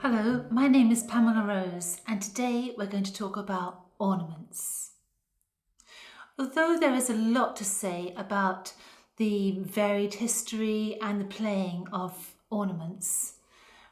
Hello, my name is Pamela Rose and today we're going to talk about ornaments. Although there is a lot to say about the varied history and the playing of ornaments,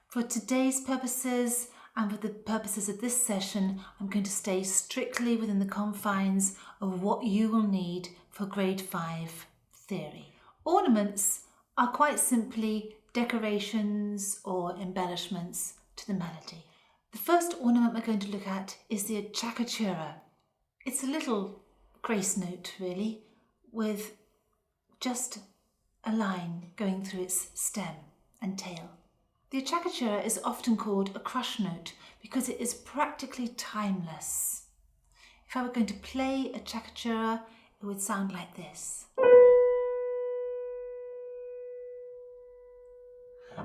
for today's purposes and for the purposes of this session, I'm going to stay strictly within the confines of what you will need for grade 5 theory. Ornaments are quite simply decorations or embellishments to the melody. The first ornament we're going to look at is the acciaccatura. It's a little grace note really, with just a line going through its stem and tail. The acciaccatura is often called a crush note because it is practically timeless. If I were going to play a acciaccatura, it would sound like this.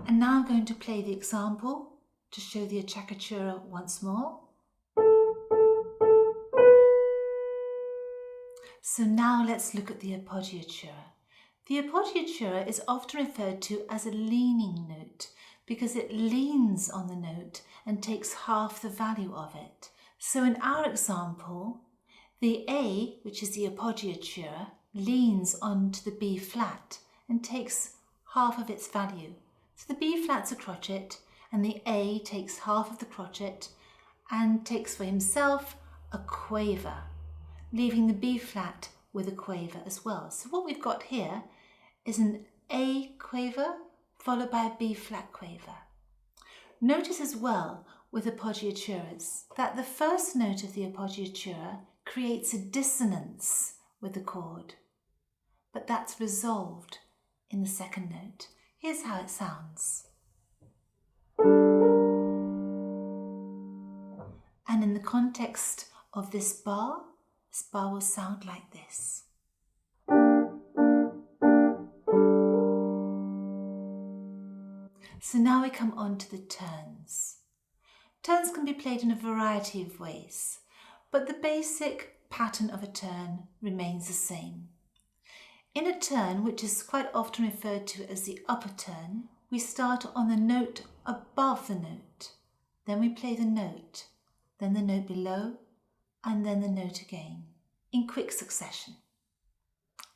And now I'm going to play the example to show the acciaccatura once more. So now let's look at the appoggiatura. The appoggiatura is often referred to as a leaning note because it leans on the note and takes half the value of it. So in our example, the A, which is the appoggiatura, leans onto the B flat and takes half of its value. So the B flat's a crotchet and the A takes half of the crotchet and takes for himself a quaver, leaving the B flat with a quaver as well. So what we've got here is an A quaver followed by a B flat quaver. Notice as well with appoggiaturas that the first note of the appoggiatura creates a dissonance with the chord, but that's resolved in the second note. Here's how it sounds. And in the context of this bar will sound like this. So now we come on to the turns. Turns can be played in a variety of ways, but the basic pattern of a turn remains the same. In a turn, which is quite often referred to as the upper turn, we start on the note above the note. Then we play the note, then the note below, and then the note again, in quick succession,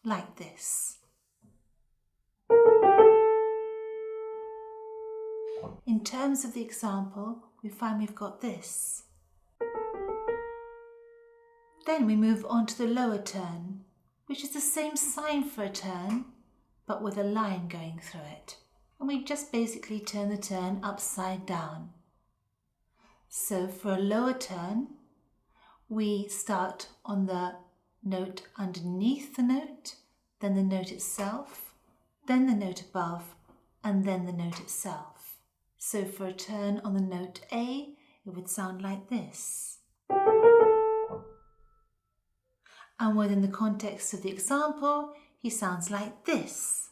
like this. In terms of the example, we find we've got this. Then we move on to the lower turn, which is the same sign for a turn, but with a line going through it. And we just basically turn the turn upside down. So for a lower turn, we start on the note underneath the note, then the note itself, then the note above, and then the note itself. So for a turn on the note A, it would sound like this. And within the context of the example, he sounds like this.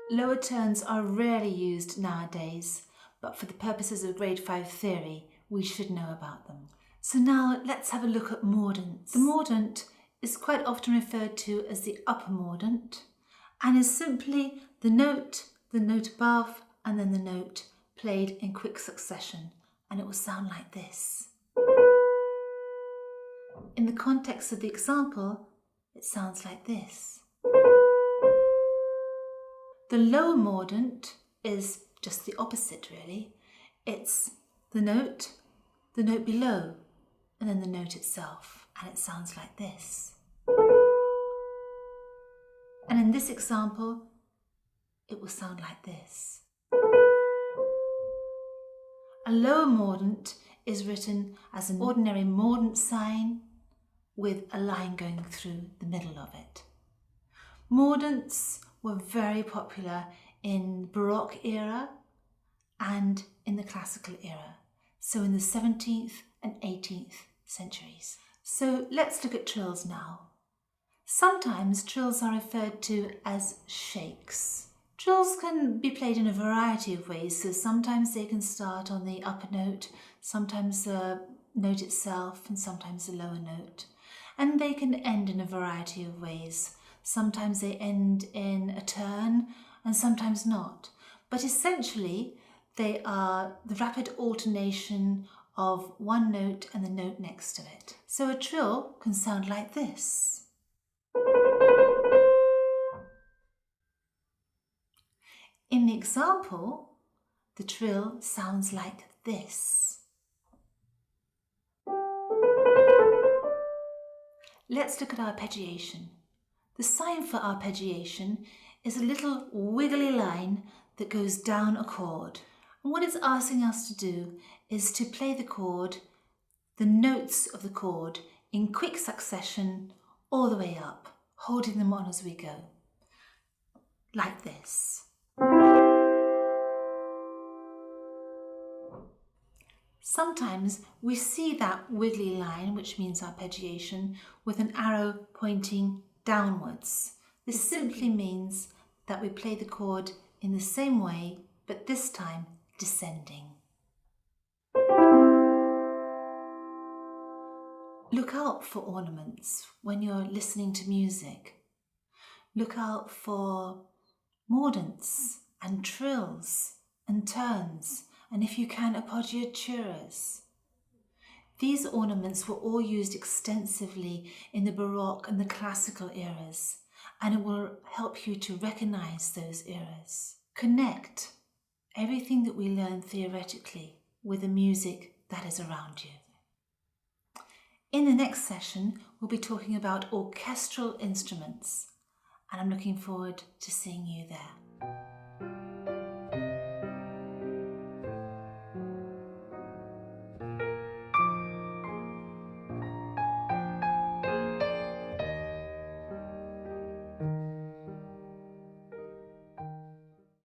Lower turns are rarely used nowadays, but for the purposes of grade 5 theory, we should know about them. So now let's have a look at mordents. The mordent is quite often referred to as the upper mordent and is simply the note above, and then the note played in quick succession, and it will sound like this. In the context of the example, it sounds like this. The lower mordent is just the opposite really. It's the note below, and then the note itself, and it sounds like this. And in this example, it will sound like this. A lower mordent is written as an ordinary mordent sign with a line going through the middle of it. Mordents were very popular in Baroque era and in the classical era, so in the 17th and 18th centuries. So let's look at trills now. Sometimes trills are referred to as shakes. Trills can be played in a variety of ways, so sometimes they can start on the upper note, sometimes the note itself, and sometimes the lower note. And they can end in a variety of ways. Sometimes they end in a turn and sometimes not. But essentially, They are the rapid alternation of one note and the note next to it. So a trill can sound like this. In the example, the trill sounds like this. Let's look at arpeggiation. The sign for arpeggiation is a little wiggly line that goes down a chord. And what it's asking us to do is to play the chord, the notes of the chord, in quick succession all the way up, holding them on as we go, like this. Sometimes we see that wiggly line, which means arpeggiation, with an arrow pointing downwards. This simply means that we play the chord in the same way, but this time descending. Look out for ornaments when you're listening to music. Look out for mordents and trills and turns, and if you can, appoggiaturas. These ornaments were all used extensively in the Baroque and the classical eras, and it will help you to recognize those eras. Connect everything that we learn theoretically with the music that is around you. In the next session, we'll be talking about orchestral instruments, and I'm looking forward to seeing you there.